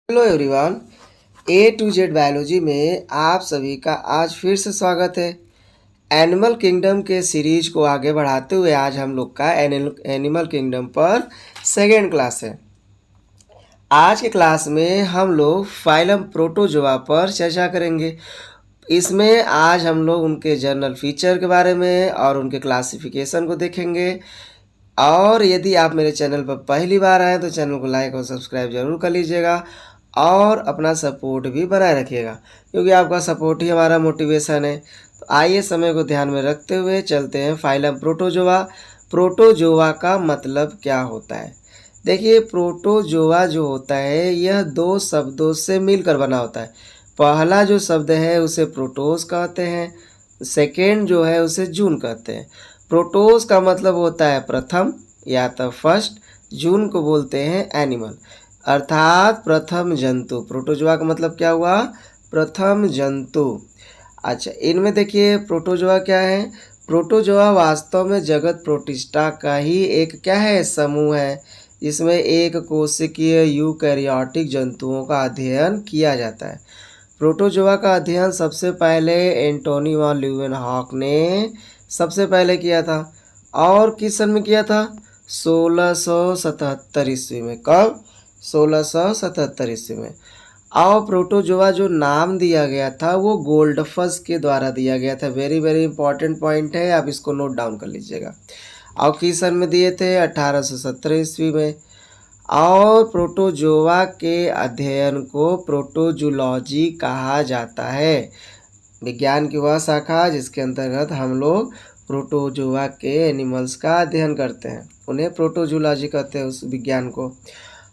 Hello everyone. A to Z biology में आप सभी का आज फिर से स्वागत है। एनिमल किंगडम के सीरीज को आगे बढ़ाते हुए आज हम लोग का एनिमल किंगडम पर सेकेंड क्लास है। आज के क्लास में हम लोग फाइलम प्रोटोजोआ पर चर्चा करेंगे। इसमें आज हम लोग उनके जनरल फीचर के बारे में और उनके क्लासिफिकेशन को देखेंगे। और यदि आप मेरे चैनल पर पहली बार आए तो चैनल को लाइक और सब्सक्राइब जरूर कर लीजिएगा और अपना सपोर्ट भी बनाए रखिएगा, क्योंकि आपका सपोर्ट ही हमारा मोटिवेशन है। तो आइए समय को ध्यान में रखते हुए चलते हैं फाइलम प्रोटोजोआ। प्रोटोजोआ का मतलब क्या होता है? देखिए, प्रोटोजोआ जो होता है यह दो शब्दों से मिलकर बना होता है। पहला जो शब्द है उसे प्रोटोस कहते हैं, सेकेंड जो है उसे जून कहते हैं। प्रोटोस का मतलब होता है प्रथम या तो फर्स्ट, जून को बोलते हैं एनिमल अर्थात प्रथम जंतु। प्रोटोजोआ का मतलब क्या हुआ? प्रथम जंतु। अच्छा, इनमें देखिए प्रोटोजोआ क्या है। प्रोटोजोआ वास्तव में जगत प्रोटिस्टा का ही एक क्या है, समूह है, जिसमें एक कोशिकीय यूकैरियोटिक जंतुओं का अध्ययन किया जाता है। प्रोटोजोआ का अध्ययन सबसे पहले एंटोनी वॉन ल्यूवेनहॉक ने सबसे पहले किया था। और किस सन में किया था? 1677 ईस्वी में। कब? 1677 ईस्वी में। और प्रोटोजोआ जो नाम दिया गया था वो गोल्डफस के द्वारा दिया गया था। वेरी वेरी इंपॉर्टेंट पॉइंट है, आप इसको नोट डाउन कर लीजिएगा। और किस सन में दिए थे? 1817 ईस्वी में। और प्रोटोजोआ के अध्ययन को प्रोटोजूलॉजी कहा जाता है। विज्ञान की वह शाखा जिसके अंतर्गत हम लोग प्रोटोजोआ के एनिमल्स का अध्ययन करते हैं, उन्हें प्रोटोजूलॉजी कहते हैं, उस विज्ञान को।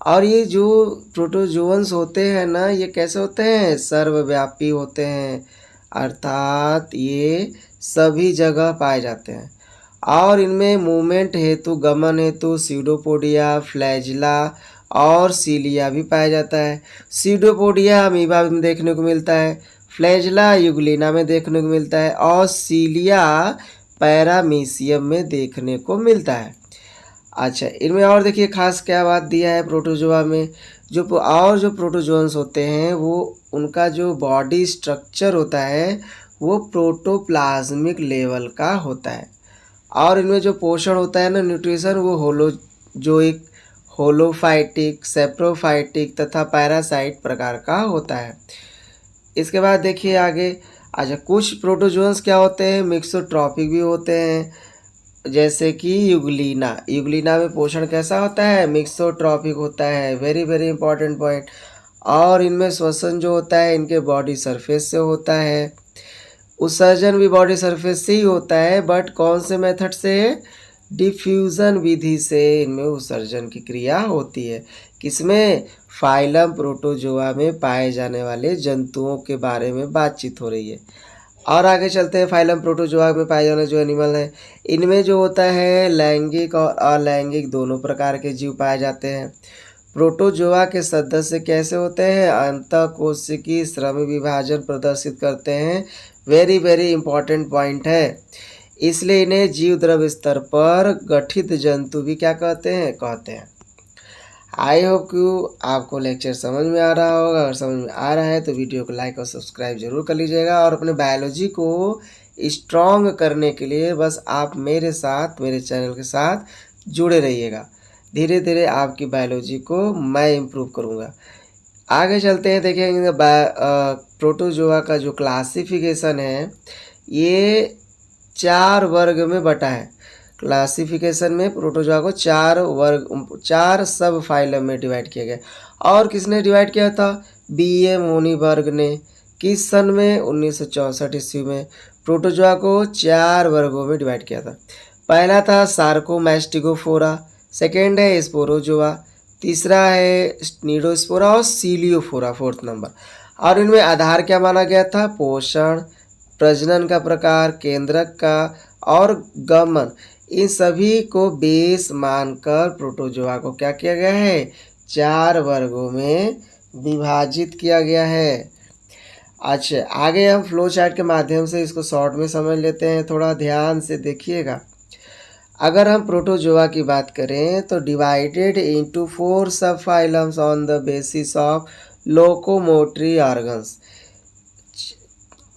और ये जो प्रोटोजोअन्स होते हैं ना, ये कैसे होते हैं? सर्वव्यापी होते हैं, अर्थात ये सभी जगह पाए जाते हैं। और इनमें मूवमेंट हेतु, गमन हेतु सीडोपोडिया, फ्लैजिला और सीलिया भी पाया जाता है। सीडोपोडिया अमीबा में देखने को मिलता है, फ्लैजिला यूग्लिना में देखने को मिलता है और सीलिया पैरामीशियम में देखने को मिलता है। अच्छा, इनमें और देखिए खास क्या बात दिया है प्रोटोजोआ में। जो प्रोटोजोअन्स होते हैं वो उनका जो बॉडी स्ट्रक्चर होता है वो प्रोटोप्लाज्मिक लेवल का होता है। और इनमें जो पोषण होता है ना, न्यूट्रिशन, वो होलोजोइक, होलोफाइटिक, सेप्रोफाइटिक तथा पैरासाइट प्रकार का होता है। इसके बाद देखिए आगे। अच्छा, कुछ प्रोटोजोअन्स क्या होते हैं? मिक्सोट्रॉपिक भी होते हैं, जैसे कि यूग्लिना में पोषण कैसा होता है? मिक्सोट्रॉपिक होता है। Very very important point. और इनमें श्वसन जो होता है इनके बॉडी सरफेस से होता है, उत्सर्जन भी बॉडी सरफेस से ही होता है, बट कौन से मेथड से? डिफ्यूजन विधि से इनमें उत्सर्जन की क्रिया होती है। किसमें? फाइलम प्रोटोजोआ में पाए जाने वाले जंतुओं के बारे में बातचीत हो रही है। और आगे चलते हैं। फाइलम प्रोटोजोआ में पाए जाने जो एनिमल हैं, इनमें जो होता है लैंगिक और अलैंगिक दोनों प्रकार के जीव पाए जाते हैं। प्रोटोजोआ के सदस्य कैसे होते हैं? अंतःकोशिकीय श्रम विभाजन प्रदर्शित करते हैं। वेरी वेरी इंपॉर्टेंट पॉइंट है। इसलिए इन्हें जीव द्रव्य स्तर पर गठित जंतु भी क्या कहते हैं। आई होप कि आपको लेक्चर समझ में आ रहा होगा। अगर समझ में आ रहा है तो वीडियो को लाइक और सब्सक्राइब जरूर कर लीजिएगा। और अपने बायोलॉजी को स्ट्रॉन्ग करने के लिए बस आप मेरे साथ, मेरे चैनल के साथ जुड़े रहिएगा। धीरे धीरे आपकी बायोलॉजी को मैं इम्प्रूव करूँगा। आगे चलते हैं, देखेंगे प्रोटोजोआ का जो क्लासिफिकेशन है ये 4 वर्ग में बटा है। क्लासिफिकेशन में प्रोटोजोआ को 4 सब फाइलम में डिवाइड किया गया। और किसने डिवाइड किया था? B.A. मोनीबर्ग ने। किस सन में? 1964 ईस्वी में प्रोटोजोआ को 4 वर्गों में डिवाइड किया था। पहला था सार्कोमैस्टिगोफोरा, सेकेंड है स्पोरोजोआ, तीसरा है स्नीडोस्पोरा और सीलियोफोरा 4th नंबर। और इनमें आधार क्या माना गया था? पोषण, प्रजनन का प्रकार, केंद्रक का और गमन, इन सभी को बेस मानकर प्रोटोजोआ को क्या किया गया है? 4 वर्गों में विभाजित किया गया है। अच्छा, आगे हम फ्लो चार्ट के माध्यम से इसको शॉर्ट में समझ लेते हैं, थोड़ा ध्यान से देखिएगा। अगर हम प्रोटोजोआ की बात करें तो डिवाइडेड इनटू 4 सब phylums on the basis of locomotory organs,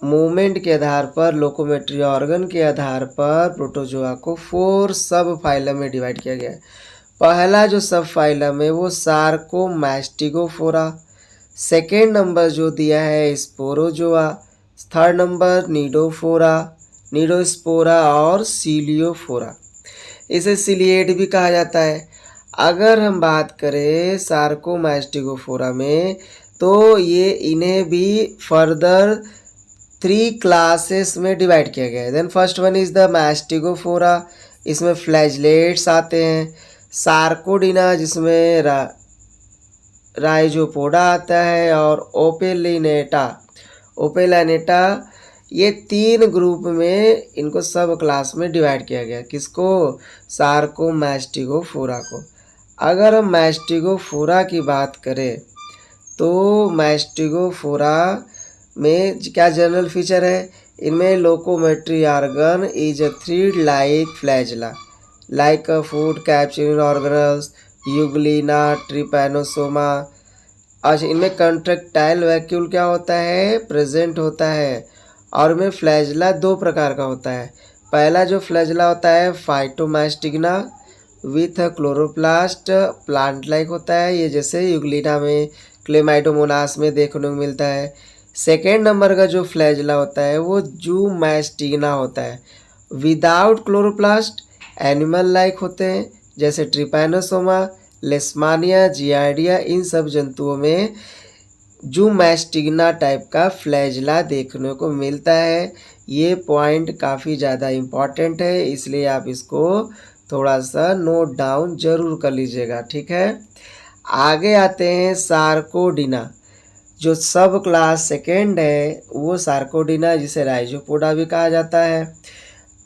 movement के आधार पर, लोकोमेट्री ऑर्गन के आधार पर प्रोटोजोआ को 4 सब फाइलम में डिवाइड किया गया है। पहला जो सब फाइलम है वो सार्कोमैस्टिगोफोरा, सेकेंड नंबर जो दिया है स्पोरोजोआ, थर्ड नंबर निडोफोरा, निडोस्पोरा और सीलियोफोरा। इसे सिलिएट भी कहा जाता है। अगर हम बात करें सार्कोमैस्टिगोफोरा में, तो ये इन्हें भी फर्दर 3 क्लासेस में डिवाइड किया गया है। Then first one is the Mastigophora, इसमें फ्लैजलेट्स आते हैं। सार्कोडिना जिसमें राइजोपोडा आता है, और ओपेलिनेटा, ओपेलानेटा, ये 3 ग्रुप में इनको सब क्लास में डिवाइड किया गया। किसको? सार्कोमैस्टिगोफोरा को। अगर हम मैस्टिगोफोरा की बात करें तो मैस्टिगोफोरा में क्या जनरल फीचर है? इनमें locomotory organ is a thread like flagella, like a food capturing organs, Euglena, Trypanosoma. अच्छा, इनमें कंट्रैक्टाइल वैक्यूल क्या होता है? प्रेजेंट होता है। और में फ्लैजला 2 प्रकार का होता है। पहला जो फ्लैजला होता है फाइटोमैस्टिग्ना विथ क्लोरोप्लास्ट, प्लांट लाइक होता है, ये जैसे यूग्लिना में, क्लेमाइडोमोनास में देखने को मिलता है। सेकेंड नंबर का जो फ्लैजला होता है वो जूमैस्टिग्ना होता है, विदाउट क्लोरोप्लास्ट, एनिमल लाइक होते हैं, जैसे ट्रिपैनोसोमा, लेस्मानिया, जियार्डिया। इन सब जंतुओं में जूमैस्टिग्ना टाइप का फ्लैजला देखने को मिलता है। ये पॉइंट काफ़ी ज़्यादा इम्पॉर्टेंट है, इसलिए आप इसको थोड़ा सा नोट डाउन जरूर कर लीजिएगा, ठीक है। आगे आते हैं सार्कोडिना, जो सब क्लास सेकेंड है वो सार्कोडिना, जिसे राइजोपोडा भी कहा जाता है।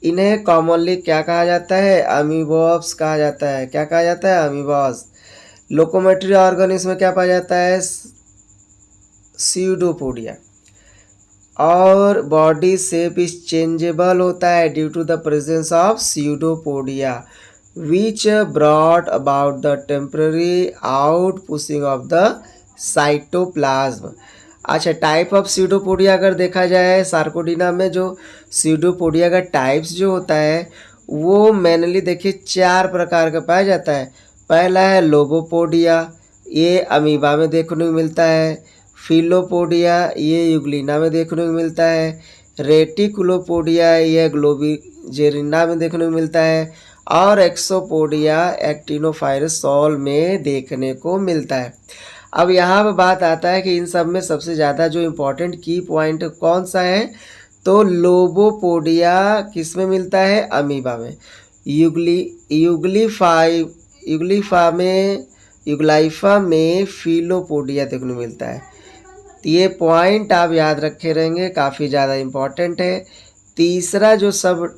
इन्हें कॉमनली क्या कहा जाता है? अमीबॉब्स कहा जाता है। क्या कहा जाता है? अमीबॉस। लोकोमेट्री ऑर्गन इसमें क्या पाया जाता है? स्यूडोपोडिया। और बॉडी शेप इज चेंजेबल होता है due to the presence of pseudopodia, which brought about the temporary out pushing of the cytoplasm. अच्छा, टाइप ऑफ स्यूडोपोडिया अगर देखा जाए सार्कोडिना में, जो स्यूडोपोडिया का टाइप्स जो होता है वो मेनली देखिए 4 प्रकार का पाया जाता है। पहला है लोबोपोडिया, ये अमीबा में देखने को मिलता है। फिलोपोडिया, ये यूग्लिना में देखने को मिलता है। रेटिकुलोपोडिया, ये ग्लोबिजेरिना में देखने को मिलता है। और एक्सोपोडिया एक्टिनोफायरसॉल में देखने को मिलता है। अब यहाँ पर बात आता है कि इन सब में सबसे ज़्यादा जो इम्पोर्टेंट की पॉइंट कौन सा है? तो लोबोपोडिया किस में मिलता है? अमीबा में। यूग्लाइफा में फिलोपोडिया देखने को मिलता है। ये पॉइंट आप याद रखे रहेंगे, काफ़ी ज़्यादा इम्पोर्टेंट है। तीसरा जो सब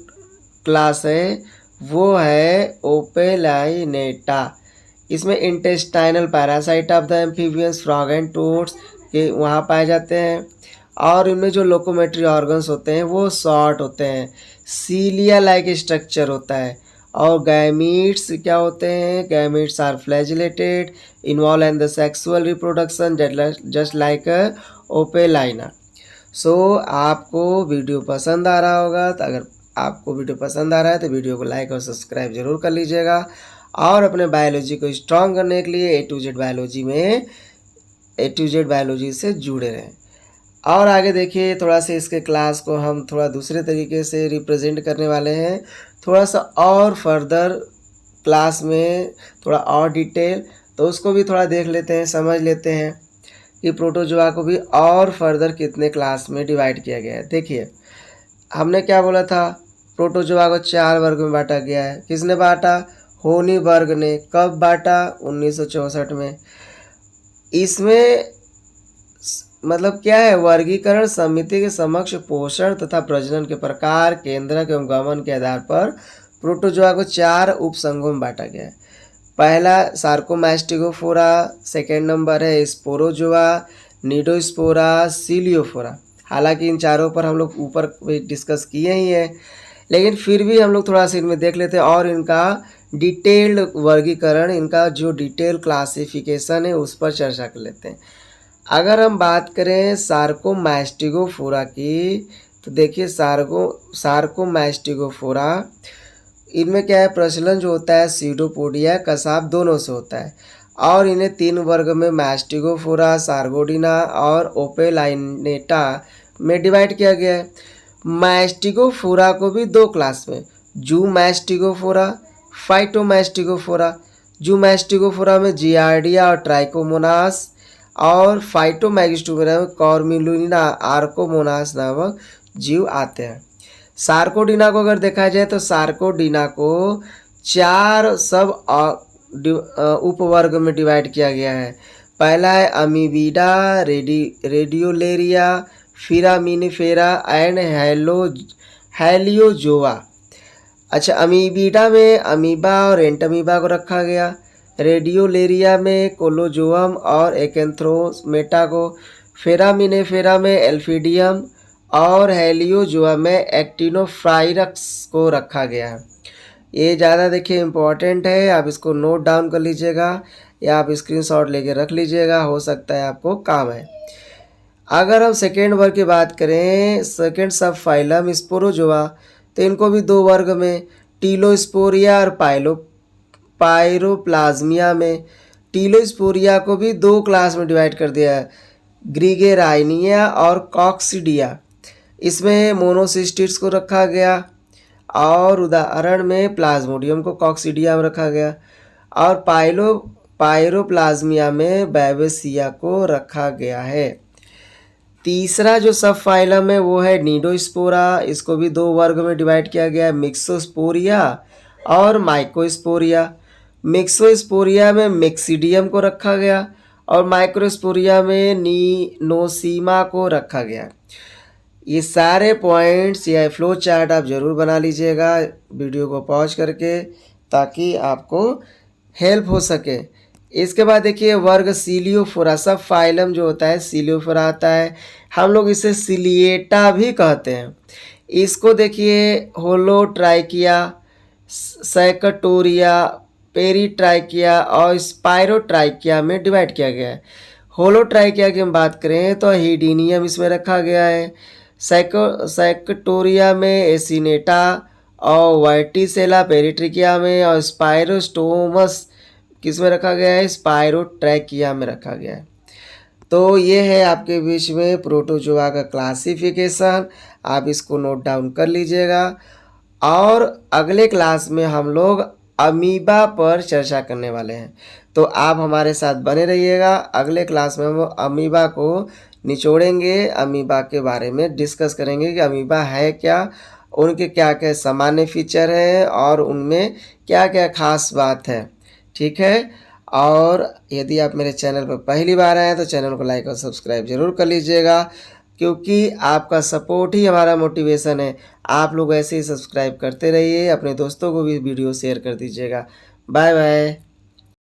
क्लास है वो है ओपेलाइनेटा, इसमें intestinal parasite of the amphibians, frog and toads के वहाँ पाए जाते हैं। और इनमें जो लोकोमेट्री ऑर्गन्स होते हैं वो शॉर्ट होते हैं, सीलिया लाइक स्ट्रक्चर होता है। और गैमीट्स क्या होते हैं? Gametes are flagellated, involve in the sexual reproduction just like Opalina. So आपको वीडियो पसंद आ रहा होगा, तो अगर आपको वीडियो पसंद आ रहा है तो वीडियो को लाइक और सब्सक्राइब जरूर कर लीजिएगा। और अपने बायोलॉजी को स्ट्रॉन्ग करने के लिए A to Z बायोलॉजी से जुड़े रहें। और आगे देखिए, थोड़ा सा इसके क्लास को हम थोड़ा दूसरे तरीके से रिप्रेजेंट करने वाले हैं, थोड़ा सा और फर्दर क्लास में थोड़ा और डिटेल, तो उसको भी थोड़ा देख लेते हैं, समझ लेते हैं कि प्रोटोजोआ को भी और फर्दर कितने क्लास में डिवाइड किया गया है। देखिए, हमने क्या बोला था? प्रोटोजोआ को 4 वर्ग में बांटा गया है। किसने बांटा? होनीबर्ग ने। कब बांटा? 1964 में। इसमें मतलब क्या है? वर्गीकरण समिति के समक्ष पोषण तथा प्रजनन के प्रकार, केंद्रक एवं गमन के आधार पर प्रोटोजोआ को 4 उपसंघों में बांटा गया है। पहला सार्कोमैस्टिगोफोरा, सेकेंड नंबर है स्पोरोजोआ, निडोस्पोरा, सीलियोफोरा। हालांकि इन चारों पर हम लोग ऊपर डिस्कस किए ही हैं, लेकिन फिर भी हम लोग थोड़ा सा इनमें देख लेते हैं और इनका डिटेल्ड वर्गीकरण, इनका जो डिटेल क्लासिफिकेशन है उस पर चर्चा कर लेते हैं। अगर हम बात करें सार्कोमैस्टिगोफोरा की, तो देखिए सार्कोमैस्टिगोफोरा, इनमें क्या है, प्रचलन जो होता है सीडोपोडिया कसाब दोनों से होता है, और इन्हें 3 वर्ग में मैस्टिगोफोरा, सार्गोडिना और ओपेलाइनेटा में डिवाइड किया गया है। मैस्टिगोफोरा को भी 2 क्लास में, जू मैस्टिगोफोरा, फाइटोमैस्टिगोफोरा। जू मैस्टिगोफोरा में जियार्डिया और ट्राइकोमोनास, और फाइटोमैगिस्टोफोरा में कॉर्मिलुना आर्कोमोनास नामक जीव आते हैं। सार्कोडिना को अगर देखा जाए तो सार्कोडिना को 4 सब उपवर्ग में डिवाइड किया गया है। पहला है अमीबीडा, रेडियोलेरिया, फिरामिनिफेरा एंड हेलियोजोआ। अच्छा, अमीबीडा में अमीबा और एंटमीबा को रखा गया, रेडियोलेरिया में कोलोजोअम और एकेंथ्रोमेटा को, फेरामिनेफेरा में एल्फिडियम और हेलियोजोआ में एक्टिनोफ्राइरक्स को रखा गया है। ये ज़्यादा देखिए इम्पॉर्टेंट है, आप इसको नोट डाउन कर लीजिएगा या आप स्क्रीनशॉट लेके रख लीजिएगा, हो सकता है आपको काम है। अगर हम सेकेंड वर्ग की बात करें, सेकेंड सब फाइलम स्पोरोजोआ, तो इनको भी 2 वर्ग में, टीलोस्पोरिया और पायरोप्लाज्मिया में। टीलोस्पोरिया को भी 2 क्लास में डिवाइड कर दिया है, ग्रीगेराइनिया और कॉक्सिडिया। इसमें मोनोसिस्टिड्स को रखा गया, और उदाहरण में प्लाज्मोडियम को कॉक्सिडिया में रखा गया, और पायरोप्लाज्मिया में बैबेसिया को रखा गया है। तीसरा जो सब फाइलम है वो है नीडोस्पोरा, इसको भी 2 वर्ग में डिवाइड किया गया है, मिक्सोस्पोरिया और माइकोस्पोरिया। मिक्सोस्पोरिया में मिक्सिडियम को रखा गया, और माइक्रोस्पोरिया में नोसीमा को रखा गया। ये सारे पॉइंट्स या फ्लो चार्ट आप ज़रूर बना लीजिएगा वीडियो को पॉज करके, ताकि आपको हेल्प हो सके। इसके बाद देखिए वर्ग सीलियोफोरा, सब फाइलम जो होता है सीलियोफोरा आता है, हम लोग इसे सिलिएटा भी कहते हैं। इसको देखिए होलोट्राइकिया, सैकटोरिया, पेरीट्राइकिया और स्पायरोट्राइकिया में डिवाइड किया गया है। होलोट्राइकिया की हम बात करें तो हिडीनियम इसमें रखा गया है, सैकटोरिया में एसिनेटा और वर्टिसेला पेरिट्रिकिया में, और स्पायरोस्टोमस किस में रखा गया है, स्पायरोट्रैकिया में रखा गया है। तो ये है आपके बीच में प्रोटोजोआ का क्लासिफिकेशन, आप इसको नोट डाउन कर लीजिएगा। और अगले क्लास में हम लोग अमीबा पर चर्चा करने वाले हैं, तो आप हमारे साथ बने रहिएगा। अगले क्लास में हम अमीबा को निचोड़ेंगे, अमीबा के बारे में डिस्कस करेंगे कि अमीबा है क्या, उनके क्या क्या सामान्य फीचर हैं और उनमें क्या क्या खास बात है। ठीक है, और यदि आप मेरे चैनल पर पहली बार आए हैं तो चैनल को लाइक और सब्सक्राइब जरूर कर लीजिएगा, क्योंकि आपका सपोर्ट ही हमारा मोटिवेशन है। आप लोग ऐसे ही सब्सक्राइब करते रहिए, अपने दोस्तों को भी वीडियो शेयर कर दीजिएगा। Bye bye.